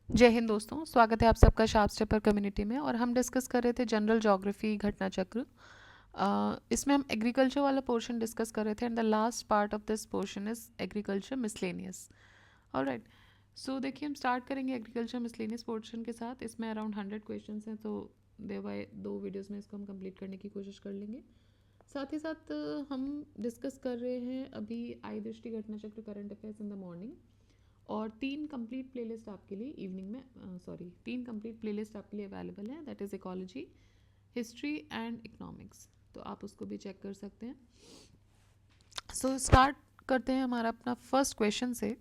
जय हिंद दोस्तों, स्वागत है आप सबका शार्प स्टेपर कम्युनिटी में। और हम डिस्कस कर रहे थे जनरल ज्योग्राफी घटना चक्र। इसमें हम एग्रीकल्चर वाला पोर्शन डिस्कस कर रहे थे and the last part of this portion is agriculture miscellaneous. Alright, so देखिए हम स्टार्ट करेंगे एग्रीकल्चर मिसलेनियस पोर्शन के साथ। इसमें अराउंड 100 क्वेश्चन हैं, तो देवाई 2 वीडियोज़ में इसको हम कंप्लीट करने की कोशिश कर लेंगे। साथ ही साथ हम डिस्कस कर रहे हैं अभी आई दृष्टि घटना चक्र current affairs in the morning, और 3 कंप्लीट प्लेलिस्ट आपके लिए इवनिंग में 3 कंप्लीट प्लेलिस्ट आपके लिए अवेलेबल है, that is ecology, history and economics. तो आप उसको भी चेक कर सकते हैं। सो स्टार्ट करते हैं हमारा अपना फर्स्ट क्वेश्चन से।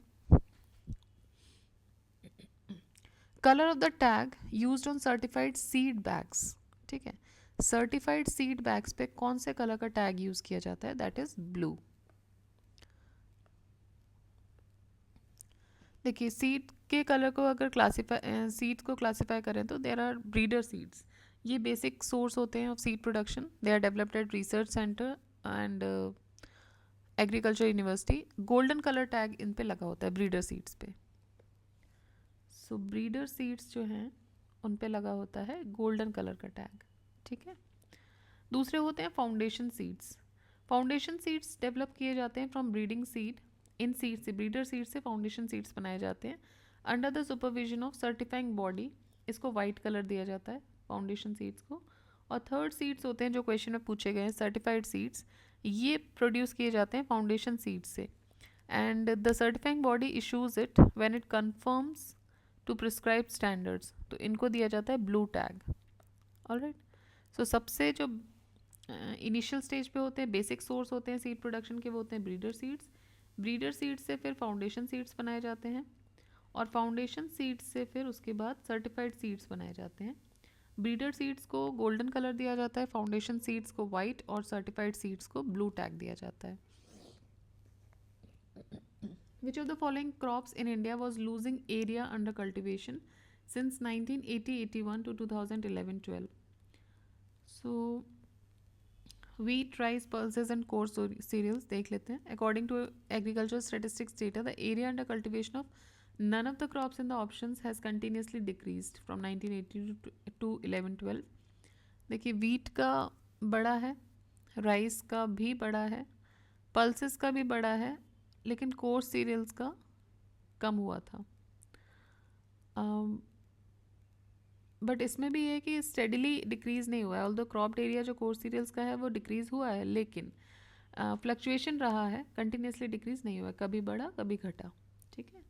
Colour of the tag used on certified seed bags. ठीक है, सर्टिफाइड सीड बैग्स पे कौन से कलर का टैग यूज किया जाता है? That is blue. देखिए सीड के कलर को अगर सीड को क्लासीफाई करें तो देर आर ब्रीडर सीड्स। ये बेसिक सोर्स होते हैं of seed production. They are developed at research centre and agriculture university. Golden colour tag इन पे लगा होता है ब्रीडर सीड्स पे। सो ब्रीडर सीड्स जो हैं उन पे लगा होता है गोल्डन कलर का टैग। ठीक है, दूसरे होते हैं foundation seeds. Foundation seeds develop किए जाते हैं from breeding seed. In seed से, ब्रीडर सीड से फाउंडेशन सीड्स बनाए जाते हैं under the supervision of certifying body. इसको वाइट कलर दिया जाता है फाउंडेशन सीड्स को। और थर्ड सीड्स होते हैं जो क्वेश्चन में पूछे गए हैं, सर्टिफाइड सीड्स। ये प्रोड्यूस किए जाते हैं फाउंडेशन सीड्स से and the certifying body issues it when it confirms to prescribe standards. तो इनको दिया जाता है ब्लू टैग। ऑलराइट, सो सबसे जो इनिशियल स्टेज पे होते हैं, बेसिक सोर्स होते हैं सीड प्रोडक्शन के, वो होते हैं ब्रीडर सीड्स। ब्रीडर सीड्स से फिर फाउंडेशन सीड्स बनाए जाते हैं और फाउंडेशन सीड्स से फिर उसके बाद सर्टिफाइड सीड्स बनाए जाते हैं। ब्रीडर सीड्स को गोल्डन कलर दिया जाता है, फाउंडेशन सीड्स को वाइट और सर्टिफाइड सीड्स को ब्लू टैग दिया जाता है। Which of the following crops in India was losing area under cultivation since 1980-81 to 2011-12? So wheat, rice, pulses and coarse cereals देख लेते हैं। According to agricultural statistics data, the area under cultivation of none of the crops in the options has continuously decreased from 1980 to 11-12। देखिए wheat का बड़ा है, rice का भी बड़ा है, पल्सेस का भी बड़ा है, लेकिन कोर्स सीरियल्स का कम हुआ था। बट इसमें भी है कि स्टेडिली डिक्रीज़ नहीं हुआ है। ऑल्दो क्रॉप्ड एरिया जो कोर्स सीरियल्स का है वो डिक्रीज़ हुआ है, लेकिन फ्लक्चुएशन रहा है, कंटिन्यूसली डिक्रीज़ नहीं हुआ है, कभी बढ़ा कभी घटा। ठीक है,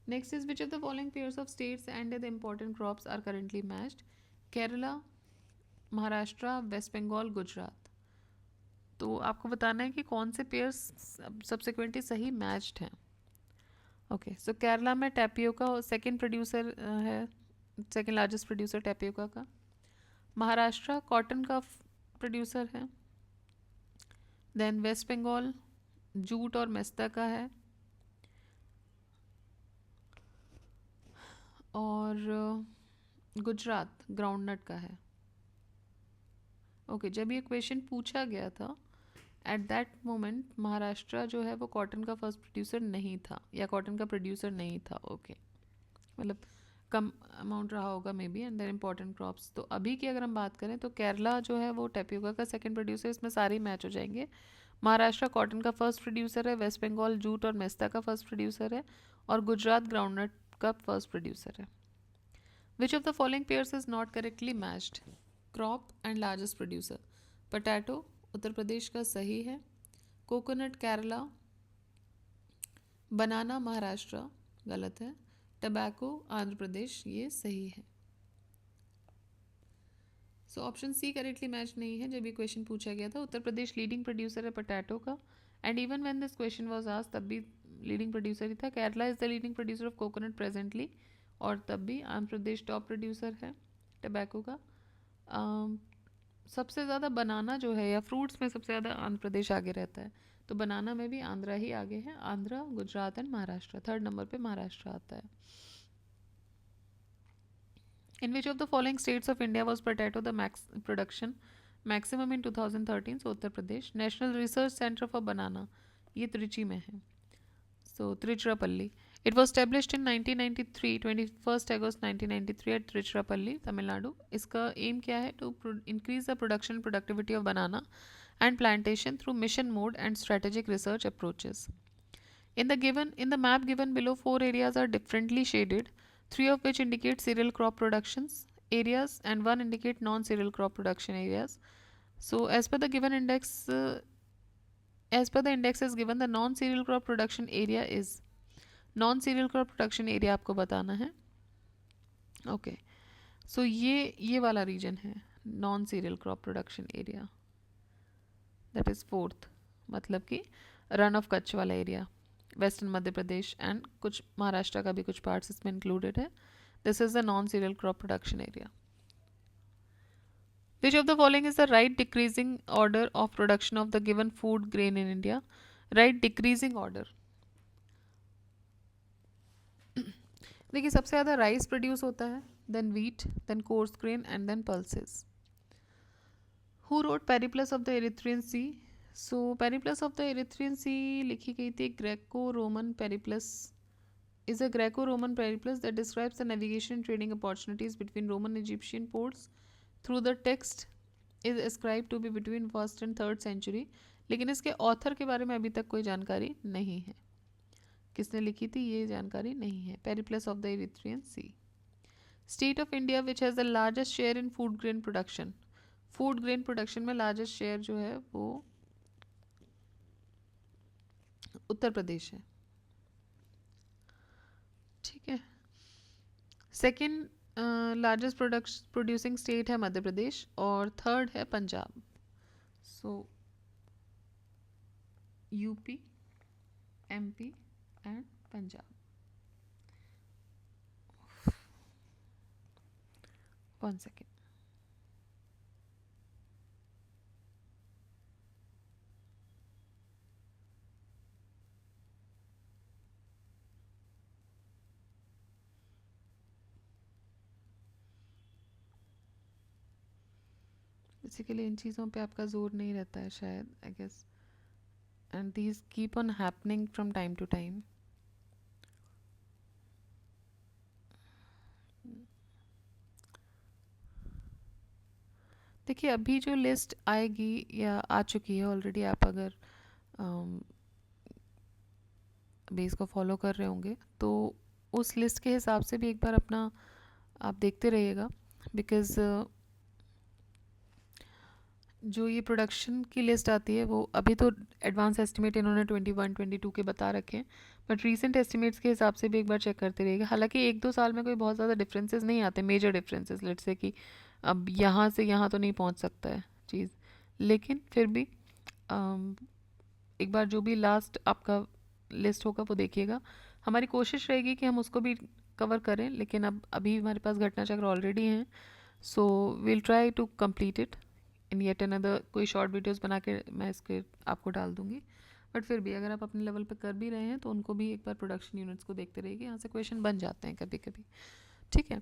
next is which of the following pairs of states and the important crops are currently matched? Kerala, Maharashtra, West Bengal, Gujarat. तो आपको बताना है कि कौन से पेयर्स सब्सिक्वेंटली सही मैच्ड हैं। ओके, सो केरला में टैपियोका सेकेंड प्रोड्यूसर है, सेकेंड लार्जेस्ट प्रोड्यूसर टैपियोका का। महाराष्ट्र कॉटन का प्रोड्यूसर है। देन वेस्ट बंगाल जूट और मेस्ता का है। और गुजरात ग्राउंडनट का है। ओके, जब ये क्वेश्चन पूछा गया था एट दैट मोमेंट महाराष्ट्र जो है वो कॉटन का फर्स्ट प्रोड्यूसर नहीं था, या कॉटन का प्रोड्यूसर नहीं था। ओके, मतलब कम अमाउंट रहा होगा may be, and there important crops. तो अभी की अगर हम बात करें तो केरला जो है वो टेपियोका का सेकंड प्रोड्यूसर, इसमें सारे मैच हो जाएंगे। महाराष्ट्र कॉटन का फर्स्ट प्रोड्यूसर है, वेस्ट बंगाल जूट और मेस्ता का फर्स्ट प्रोड्यूसर है, और गुजरात ग्राउंडनट का फर्स्ट प्रोड्यूसर है। Which of the following pairs is not correctly matched? Crop and largest producer, potato Uttar Pradesh का सही है, कोकोनट केरला, बनाना महाराष्ट्र गलत है, टबैको आंध्र प्रदेश ये सही है। So option C correctly match नहीं है। जब ये क्वेश्चन पूछा गया था, उत्तर प्रदेश लीडिंग प्रोड्यूसर है पोटैटो का, and even when this question was asked तब भी लीडिंग प्रोड्यूसर ही था। Kerala is the leading producer of coconut presently, और तब भी आंध्र प्रदेश टॉप प्रोड्यूसर है टबैको का। सबसे ज़्यादा बनाना जो है या फ्रूट्स में सबसे ज़्यादा आंध्र प्रदेश आगे रहता है, तो बनाना में भी आंध्रा ही आगे है। Andhra, Gujarat and Maharashtra, third number पे महाराष्ट्र आता है। In which of the following states of India was potato the production maximum in 2013? So Uttar Pradesh. National Research Center for Banana, ये त्रिची में है, so त्रिचिरापल्ली। It was established in 1993, 21st August 1993 at Tiruchirappalli, Tamil Nadu. इसका aim क्या है? To increase the production and productivity of banana and plantation through mission mode and strategic research approaches. In the map given below, 4 areas are differently shaded, 3 of which indicate cereal crop productions areas and 1 indicate non-cereal crop production areas. So as per the index is given, the non-cereal crop production area is non-cereal crop production area आपको बताना है. Okay so ये वाला reason है non-cereal crop production area, that is 4th, मतलब कि run of Kutch वाला area, western Madhya Pradesh and कुछ महाराष्ट्र का भी कुछ पार्ट्स इसमें इंक्लूडेड है. This is the non cereal crop production area. Which of the following is the right decreasing order of production of the given food grain in India? Right decreasing order. देखिए सबसे ज़्यादा rice produce होता है, then wheat, then coarse grain and then pulses. Who wrote Periplus of the Erythraean Sea? So Periplus of the Erythraean Sea लिखी गई थी Greco Roman Periplus is a Greco-Roman periplus that describes the navigation and trading opportunities between Roman and Egyptian ports. Through the text is ascribed to be between 1st and 3rd century. लेकिन इसके author के बारे में अभी तक कोई जानकारी नहीं है. किसने लिखी थी ये जानकारी नहीं है. Periplus of the Erythraean Sea. State of India which has the largest share in food grain production. Food grain production में लार्जेस्ट शेयर जो है वो उत्तर प्रदेश है. ठीक है. सेकेंड लार्जेस्ट प्रोड्यूसिंग स्टेट है मध्य प्रदेश और थर्ड है Punjab. So UP, MP and Punjab. 1 second. Basically इन चीज़ों पे आपका जोर नहीं रहता है शायद, I guess, and these keep on happening from time to time. देखिए अभी जो लिस्ट आएगी या आ चुकी है ऑलरेडी, आप अगर बेस को फॉलो कर रहे होंगे तो उस लिस्ट के हिसाब से भी एक बार अपना आप देखते रहिएगा. बिकॉज़ जो ये प्रोडक्शन की लिस्ट आती है वो अभी तो एडवांस एस्टिमेट इन्होंने 21 22 के बता रखे हैं, बट रीसेंट एस्टिमेट्स के हिसाब से भी एक बार चेक करते रहिएगा. हालांकि 1-2 साल में कोई बहुत ज़्यादा डिफरेंसेस नहीं आते, मेजर डिफरेंसेस, लेट्स से कि अब यहाँ से यहाँ तो नहीं पहुँच सकता है चीज़, लेकिन फिर भी एक बार जो भी लास्ट आपका लिस्ट होगा वो देखिएगा. हमारी कोशिश रहेगी कि हम उसको भी कवर करें, लेकिन अब अभी हमारे पास घटना चक्र ऑलरेडी हैं, so we'll try to complete it in yet another. कोई शॉर्ट वीडियोस बना के मैं इसके आपको डाल दूंगी, बट फिर भी अगर आप अपने लेवल पे कर भी रहे हैं तो उनको भी एक बार प्रोडक्शन यूनिट्स को देखते रहिए. यहाँ से क्वेश्चन बन जाते हैं कभी कभी. ठीक है.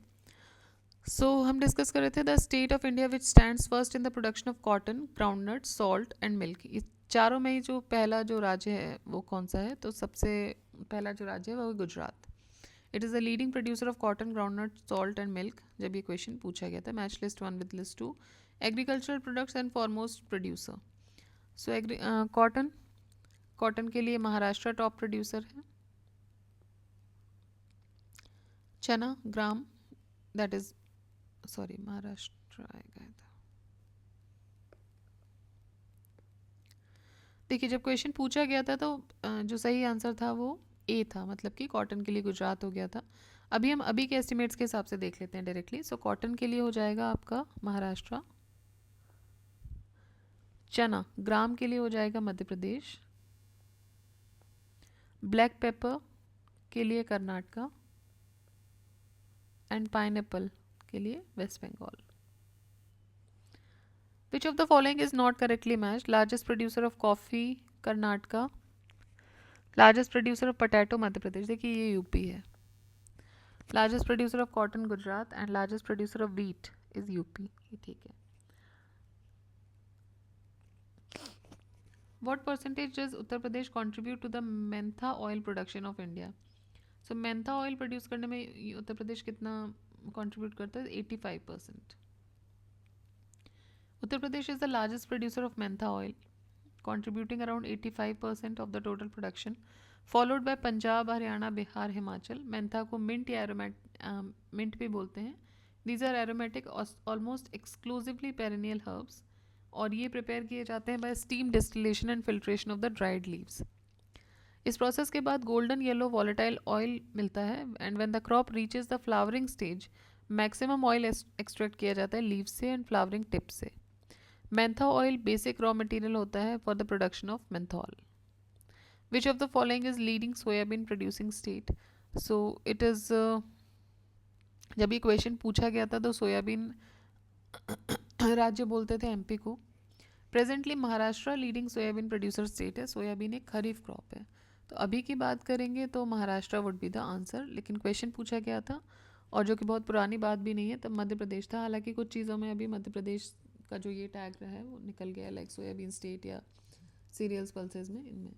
सो हम डिस्कस कर रहे थे the state of India which stands first in the production of cotton, groundnut, salt and milk. इस चारों में ही जो पहला जो राज्य है वो कौन सा है? तो सबसे पहला जो राज्य है वो Gujarat. It is the leading producer of cotton, groundnut, salt and milk. जब ये क्वेश्चन पूछा गया था, match list 1 with list 2. Agricultural products and foremost producer. So cotton के लिए महाराष्ट्र टॉप प्रोड्यूसर है. चना, ग्राम, दैट इज सॉरी महाराष्ट्र आएगा था. देखिए जब क्वेश्चन पूछा गया था तो जो सही आंसर था वो ए था, मतलब कि कॉटन के लिए गुजरात हो गया था. अभी हम अभी के एस्टिमेट्स के हिसाब से देख लेते हैं डायरेक्टली. सो कॉटन के लिए हो जाएगा आपका महाराष्ट्र. चना, ग्राम के लिए हो जाएगा मध्य प्रदेश. ब्लैक पेपर के लिए कर्नाटका एंड पाइनएप्पल के लिए West Bengal. Which of the following is not correctly matched? Largest producer of coffee Karnataka, largest producer of potato Madhya Pradesh. देखिए ये यूपी है. Largest producer of cotton Gujarat and largest producer of wheat is UP. ये ठीक है. What percentage does Uttar Pradesh contribute to the mentha oil production of India? So mentha oil produce करने में उत्तर प्रदेश कितना contribute करता है? 85%. Uttar Pradesh is the largest producer of mentha oil, contributing around 85% of the total production, followed by Punjab, Haryana, Bihar, Himachal. Mentha को mint या mint भी बोलते हैं. These are aromatic almost exclusively perennial herbs, और ये प्रिपेयर किए जाते हैं bye steam distillation and filtration of the dried leaves. इस प्रोसेस के बाद गोल्डन येलो वॉलेटाइल ऑयल मिलता है, and when the crop reaches the flowering stage maximum oil extract किया जाता है लीव्स से एंड फ्लावरिंग टिप से. Mentha oil basic raw material होता है for the production of menthol. Which of the following is leading soybean producing state? So it is, जब ये question पूछा गया था तो सोयाबीन राज्य बोलते थे एमपी को. Presently Maharashtra leading soybean producer state है. सोयाबीन एक खरीफ क्रॉप है, तो अभी की बात करेंगे तो Maharashtra would be the answer. लेकिन क्वेश्चन पूछा गया था, और जो कि बहुत पुरानी बात भी नहीं है, तब मध्य प्रदेश था. हालांकि कुछ चीज़ों में अभी मध्य प्रदेश का जो ये टैग रहा है वो निकल गया, लाइक सोयाबीन स्टेट या सीरियल्स पल्सेस में, इनमें.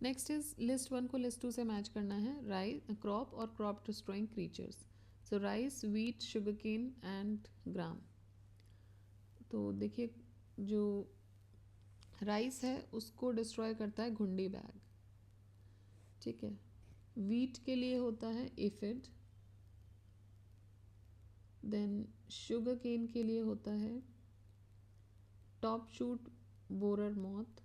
नेक्स्ट इज लिस्ट 1 को लिस्ट 2 से मैच करना है. राइस क्रॉप और crop destroying creatures. So rice, wheat, sugar cane and gram. तो देखिए, जो राइस है उसको डिस्ट्रॉय करता है घुंडी बैग, ठीक है. वीट के लिए होता है एफिड. देन शुगर केन के लिए होता है top shoot borer moth.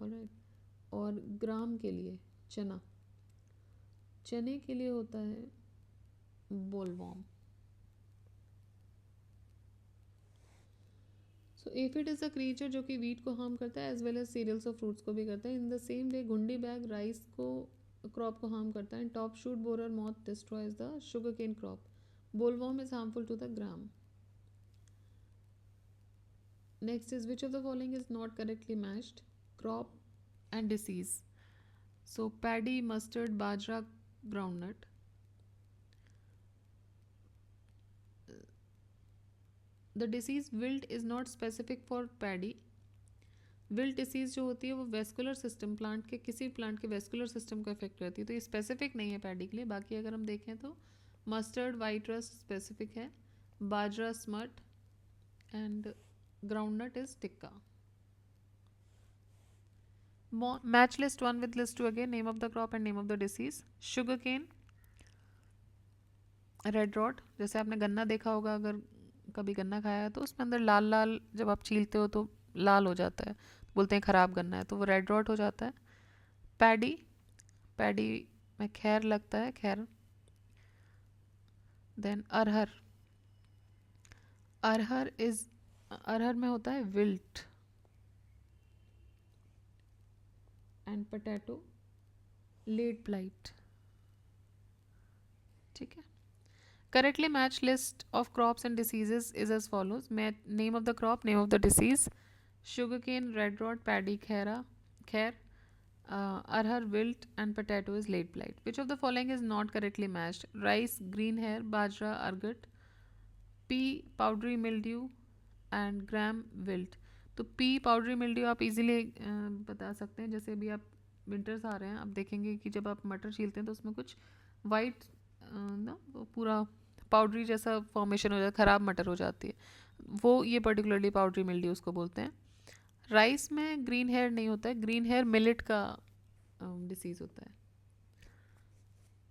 Alright. और ग्राम के लिए चने के लिए होता है bollworm. So aphid is a creature जो कि वीट को हार्म करता है एज वेल एज सीरियल्स और फ्रूट्स को भी करता है. In the same way gundhi bug rice को क्रॉप को हार्म करता है. And top shoot borer moth destroys the sugar cane crop. Bollworm is harmful to the gram. Next is which of the following is not correctly matched? Crop and disease. So paddy, mustard, bajra, groundnut. The disease wilt is not specific for paddy. Wilt disease जो होती है वो vascular system, plant के किसी plant के vascular system को effect करती है, तो ये स्पेसिफिक नहीं है पैडी के लिए. बाकी अगर हम देखें तो मस्टर्ड, वाइट रस्ट स्पेसिफिक है, bajra smut, and groundnut is tikka. Match list 1 with list 2 again. Name of the crop and name of the disease. Sugar cane, red rot. जैसे आपने गन्ना देखा होगा, अगर कभी गन्ना खाया है तो उसमें अंदर लाल लाल जब आप छीलते हो तो लाल हो जाता है, बोलते हैं ख़राब गन्ना है, तो वो रेड रॉट हो जाता है. पैडी, पैडी में खैर लगता है, खैर. देन अरहर, अरहर में होता है wilt. And potato, late blight. ठीक है. Correctly matched list of crops and diseases is as follows. Name of the crop, name of the disease. Sugarcane, red rot, paddy, khair, arhar, wilt, and potato is late blight. Which of the following is not correctly matched? Rice, green hair, bajra, argot, pea, powdery mildew, and gram, wilt. तो P powdery mildew आप easily बता सकते हैं. जैसे अभी आप winters आ रहे हैं, आप देखेंगे कि जब आप मटर छीलते हैं तो उसमें कुछ वाइट ना पूरा पाउडरी जैसा फॉर्मेशन हो जाता है, ख़राब मटर हो जाती है, वो ये पर्टिकुलरली पाउडरी मिल्ड्यू उसको बोलते हैं. राइस में ग्रीन हेयर नहीं होता है, ग्रीन हेयर मिलेट का डिसीज़ होता है.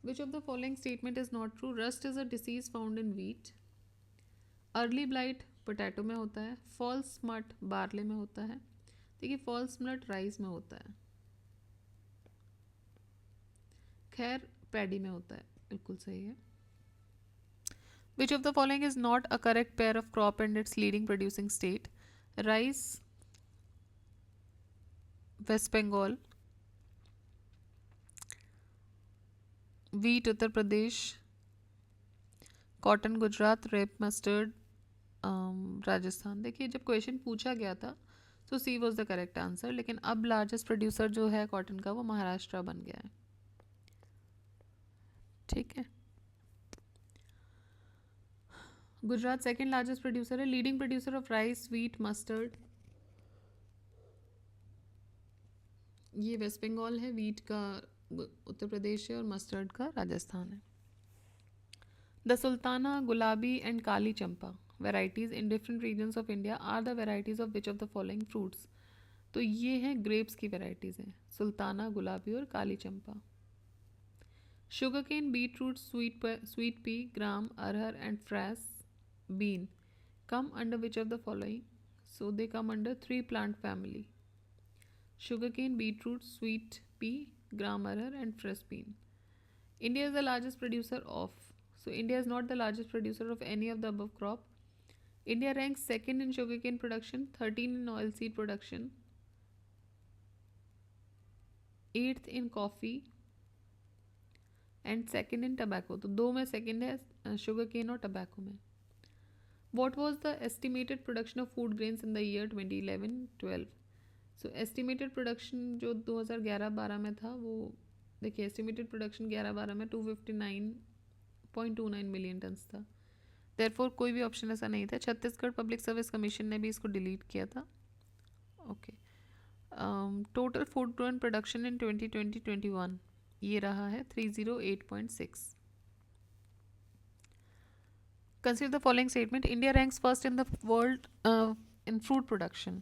Which of the following statement is not true? Rust is a disease found in wheat. Early blight potato में होता है. फॉल्स स्मट बार्ले में होता है. देखिए, फॉल्स स्मट राइस में होता है. खैर पैडी में होता है. बिल्कुल सही है. Which of the following is not a correct pair of crop and its leading producing state? Rice, West Bengal. Wheat, Uttar Pradesh. Cotton, Gujarat. Rape, mustard, Rajasthan. देखिए, जब क्वेश्चन पूछा गया था तो सी वॉज द करेक्ट आंसर, लेकिन अब largest producer जो है कॉटन का वो महाराष्ट्र बन गया है. ठीक है. गुजरात सेकंड लार्जेस्ट प्रोड्यूसर है. Leading producer of rice, wheat, mustard. ये वेस्ट बंगाल है, वीट का उत्तर प्रदेश है और मस्टर्ड का राजस्थान है. द सुल्ताना, गुलाबी and Kali Champa varieties in different regions of India are the varieties of which of the following fruits. तो ये हैं ग्रेप्स की वेराइटीज़ हैं, सुल्ताना, गुलाबी और Kali Champa. Sugar cane, beet root, sweet pea, gram, arhar and French bean come under which of the following? So they come under three plant family: sugarcane, beetroot, sweet pea, gram arhar and fresh bean. India is the largest producer of. So India is not the largest producer of any of the above crop. India ranks second in sugarcane production, 13 in oilseed production, 8th in coffee and second in tobacco. तो दो में second है sugar cane और tobacco में. What was the estimated production of food grains in the year 2011-12? So estimated production जो 2011-12 में था वो देखिए, एस्टिमेटेड प्रोडक्शन 11-12 में 259.29 मिलियन टन्स था. देयरफॉर कोई भी ऑप्शन ऐसा नहीं था. छत्तीसगढ़ पब्लिक सर्विस कमीशन ने भी इसको डिलीट किया था. Okay. Total food grain production in 2020-21 ये रहा है 308.6. Consider the following statement. India ranks first in the world in fruit production.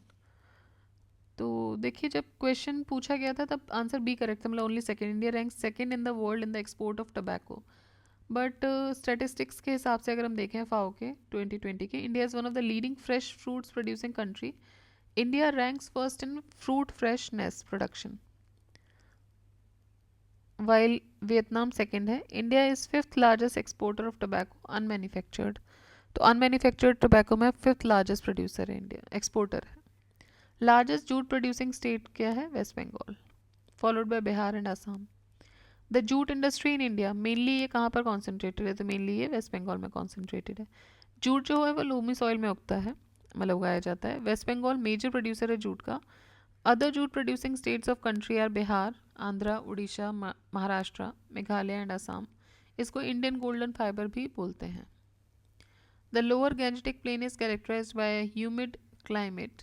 तो देखिए, जब क्वेश्चन पूछा गया था तब आंसर बी करेक्ट था, मतलब only second. India rank second in the world in the export of tobacco. But statistics के हिसाब से अगर हम देखें फाओ के 2020 के, India is one of the leading fresh fruits producing country. India ranks first in fruit freshness production, while Vietnam second है. India is fifth largest exporter of tobacco unmanufactured. तो unmanufactured tobacco में fifth largest producer है India, exporter है. Largest jute producing state क्या है? West Bengal, followed by Bihar and Assam. The jute industry in India mainly ये कहाँ पर concentrated है? तो mainly ये West Bengal में concentrated है. जूट जो है वो लोमी सॉइल में उगता है, मतलब उगाया जाता है. वेस्ट बंगाल मेजर प्रोड्यूसर है जूट का. Other jute producing states of country are Bihar, Andhra, Orissa, Maharashtra, Meghalaya and Assam. इसको इंडियन गोल्डन फाइबर भी बोलते हैं. The lower Gangetic plain is characterised by humid climate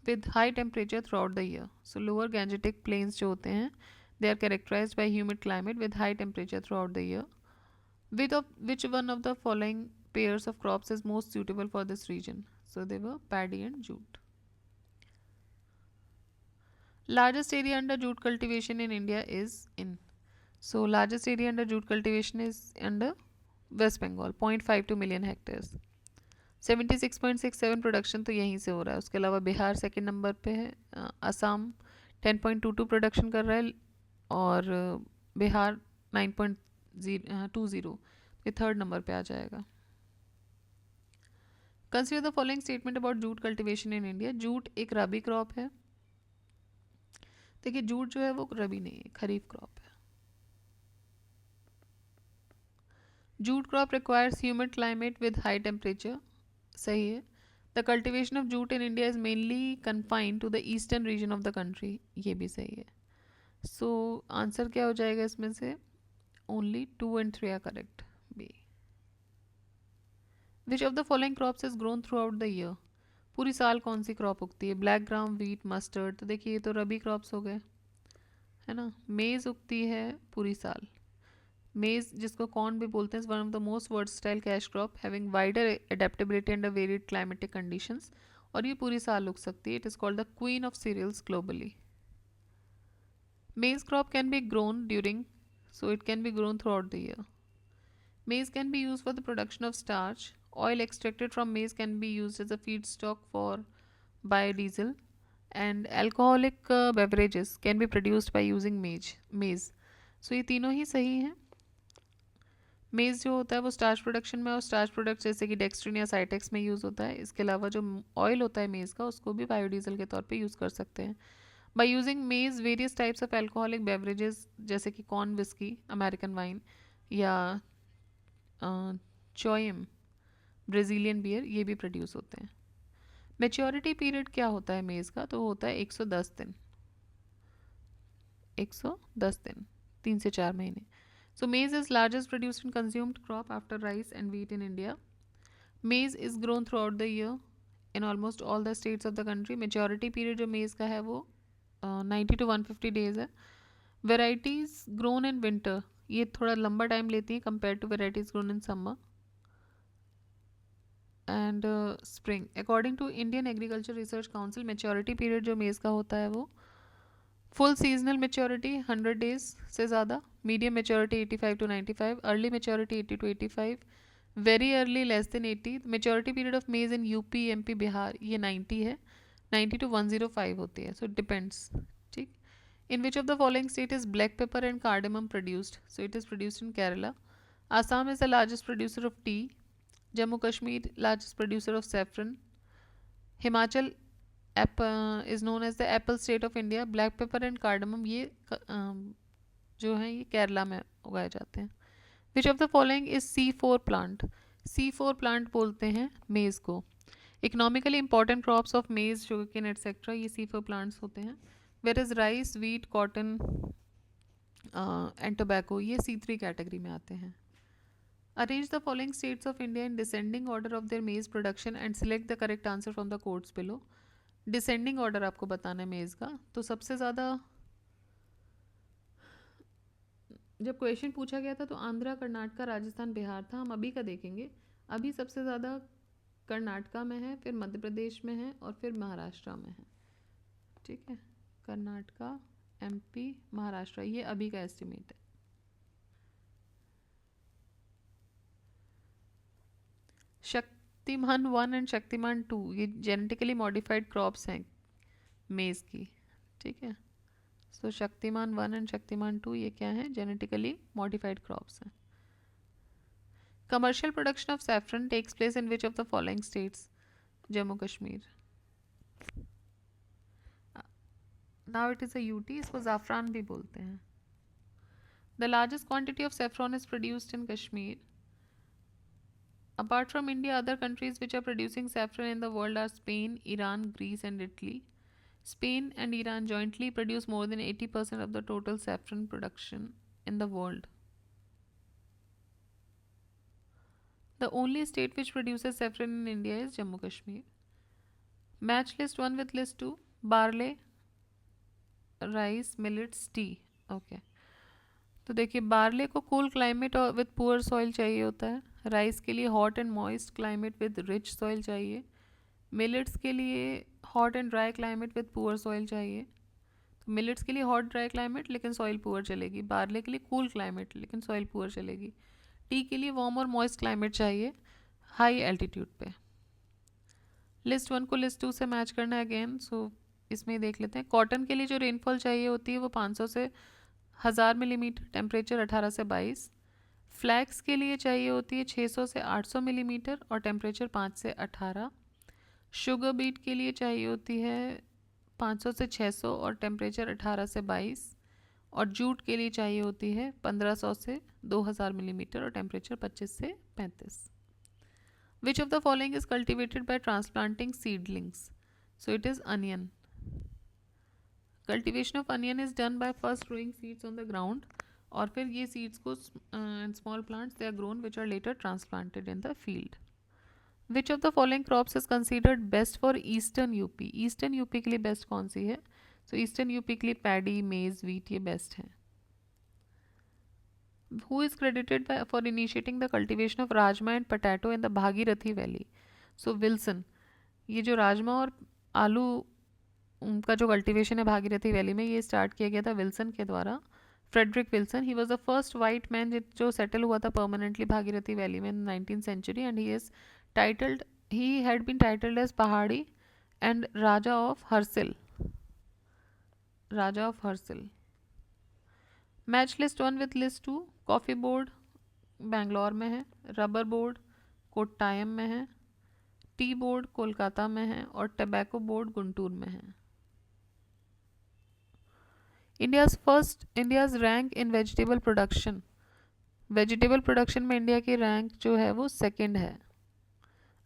with high temperature throughout the year. So lower Gangetic plains जो होते हैं they are characterised by humid climate with high temperature throughout the year. Which one of the following pairs of crops is most suitable for this region? So they were paddy and jute. Largest area under jute cultivation in India is in. So largest area under jute cultivation is under West Bengal, 0.52 million hectares. 76.67 production तो यहीं से हो रहा है. उसके अलावा Bihar second number पे है, असम 10.22 प्रोडक्शन कर रहा है और बिहार 9.20, ये थर्ड नंबर पे आ जाएगा. Consider the following statement about jute cultivation in India. Jute एक रबी क्रॉप है. देखिए, जूट जो है वो रबी नहीं है, खरीफ क्रॉप है. Jute crop requires humid climate with high temperature, सही है. The cultivation of jute in India is mainly confined to the eastern region of the country, ये भी सही है. सो आंसर क्या हो जाएगा इसमें से? Only 2 and 3 are correct. B. Which of the following crops is grown throughout the year? पूरी साल कौन सी क्रॉप उगती है? Black gram, wheat, mustard. तो देखिए, ये तो रबी क्रॉप्स हो गए, है ना. मेज़ उगती है पूरी साल. मेज़ जिसको कॉर्न भी बोलते हैं, one of the most versatile cash crop having wider adaptability under varied climatic conditions, और ये पूरी साल उग सकती है. It is called the queen of cereals globally. Maize crop can be grown during, so it can be grown throughout the year. Maize can be used for the production of starch. Oil extracted from maize can be used as a feedstock for biodiesel. And alcoholic beverages can be produced by using maize. So ये तीनों ही सही हैं. मेज़ जो होता है वो starch production में, और स्टार्च प्रोडक्ट जैसे कि डेक्सट्रिन या साइटेक्स में यूज़ होता है. इसके अलावा जो ऑयल होता है मेज़ का, उसको भी बायोडीजल के तौर पे यूज़ कर सकते हैं. By using maize, various types of alcoholic beverages जैसे कि कॉर्न विस्की, अमेरिकन वाइन या चोयम ब्राज़ीलियन बियर, ये भी प्रोड्यूस होते हैं. मेच्योरिटी पीरियड क्या होता है मेज़ का? तो होता है 110 दिन. 110 दिन, 3 से 4 महीने. So maize is largest produced and consumed crop after rice and wheat in India. Maize is grown throughout the year in almost all the states of the country. Maturity period जो maize का है वो 90 to 150 days है. Varieties grown in winter, ये थोड़ा लंबा time लेती हैं compare to varieties grown in summer and spring. According to Indian agriculture research council, maturity period जो मेज़ का होता है वो फुल सीजनल मेच्योरिटी 100 डेज से ज़्यादा, medium maturity 85 to 95, early maturity 80 to 85, very early less than 80. Maturity period of मेज़ in UP MP Bihar ये 90 है, 90 to 105 होती है. So it depends. ठीक. In which of the following state is black pepper and cardamom produced? So it is produced in Kerala. Assam is the largest producer of tea. Jammu Kashmir largest producer of saffron. Himachal is known as the apple state of India. Black pepper and cardamom ये जो हैं ये केरला में उगाए जाते हैं. Which of the following is C4 plant? C4 plant बोलते हैं मेज़ को. Economically important crops of maize, sugarcane etc. ये C4 plants होते हैं. Whereas rice, wheat, cotton and tobacco ये C3 कैटेगरी में आते हैं. Arrange the following states of India in descending order of their maize production and select the correct answer from the quotes below. Descending order आपको बताना है मेज़ का. तो सबसे ज़्यादा जब क्वेश्चन पूछा गया था तो आंध्रा, कर्नाटका, राजस्थान, बिहार था. हम अभी का देखेंगे. अभी सबसे ज़्यादा कर्नाटका में है, फिर मध्य प्रदेश में है और फिर महाराष्ट्र में है. ठीक है, कर्नाटका, एमपी, महाराष्ट्र, ये अभी का एस्टिमेट है. शक्तिमान 1 एंड शक्तिमान 2 ये जेनेटिकली मॉडिफाइड क्रॉप्स हैं मेज़ की. ठीक है, सो शक्तिमान 1 एंड शक्तिमान 2 ये क्या है? जेनेटिकली मॉडिफाइड क्रॉप्स हैं. Commercial production of saffron takes place in which of the following states? Jammu Kashmir. Now it is a UT, इसको ज़ाफ़रान भी बोलते हैं. The largest quantity of saffron is produced in Kashmir. Apart from India, other countries which are producing saffron in the world are Spain, Iran, Greece and Italy. Spain and Iran jointly produce more than 80% of the total saffron production in the world. The only state which produces saffron in India is Jammu Kashmir. Match list 1 with list 2. Barley, rice, millets, tea. Okay. तो देखिए barley को cool climate और with poor soil चाहिए होता है. Rice के लिए hot and moist climate with rich soil चाहिए. मिलेट्स के लिए hot and dry climate with poor soil चाहिए. तो मिलेट्स के लिए हॉट ड्राई क्लाइमेट लेकिन सॉइल पुअर चलेगी. बार्ले के लिए कूल क्लाइमेट लेकिन सॉइल पुअर चलेगी. टी के लिए वार्म और मॉइस्ट क्लाइमेट चाहिए हाई एल्टीट्यूड पे. लिस्ट 1 को लिस्ट 2 से मैच करना है अगेन. सो इसमें देख लेते हैं. कॉटन के लिए जो रेनफॉल चाहिए होती है वो 500 से 1000 मिलीमीटर, टेम्परेचर 18 से 22. फ्लैक्स के लिए चाहिए होती है 600 से 800 मिलीमीटर और टेम्परेचर 5 से 18. शुगर बीट के लिए चाहिए होती है 500 से 600 और टेम्परेचर 18 से 22. और जूट के लिए चाहिए होती है 1500 से 2000 मिलीमीटर और टेम्परेचर 25 से 35. Which of the following is cultivated by transplanting seedlings? So it is onion. Cultivation of onion is done by first growing seeds on the ground और फिर ये सीड्स को and small plants they are grown which are later transplanted in the field. Which of the following crops is considered best for eastern UP? Eastern UP के लिए best कौन सी है? सो eastern UP के लिए पैडी, मेज, wheat ये best है. Who is credited for initiating the cultivation of rajma and potato in the Bhagirathi valley? So Wilson. ये जो राजमा और आलू उनका जो कल्टिवेशन है भागीरथी वैली में ये स्टार्ट किया गया था विल्सन के द्वारा. Frederick Wilson, he was the first white man जो सेटल हुआ था परमानेंटली भागीरथी वैली में in 19th century and he had been titled as पहाड़ी and Raja of Harsil. Raja of Harsil. Match list 1 with list 2. Coffee board Bangalore में है, rubber board Kottayam में है, tea board Kolkata में है और टबैको बोर्ड गुंटूर में है. India's rank in vegetable production. Vegetable production में इंडिया की रैंक जो है वो सेकंड है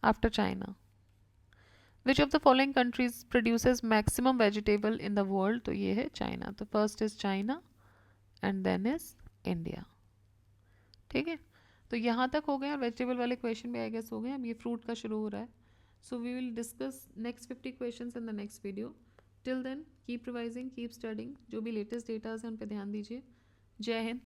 after China. Which of the following countries produces maximum vegetable in the world? तो ये है चाइना. तो first is China and then is India. ठीक है, तो यहाँ तक हो गए और वेजिटेबल वाले क्वेश्चन भी आई गेस हो गए. अब ये फ्रूट का शुरू हो रहा है. So we will discuss next 50 questions in the next video. Till then keep revising, keep studying, जो भी लेटेस्ट डेटाज हैं उन पे ध्यान दीजिए। जय हिंद।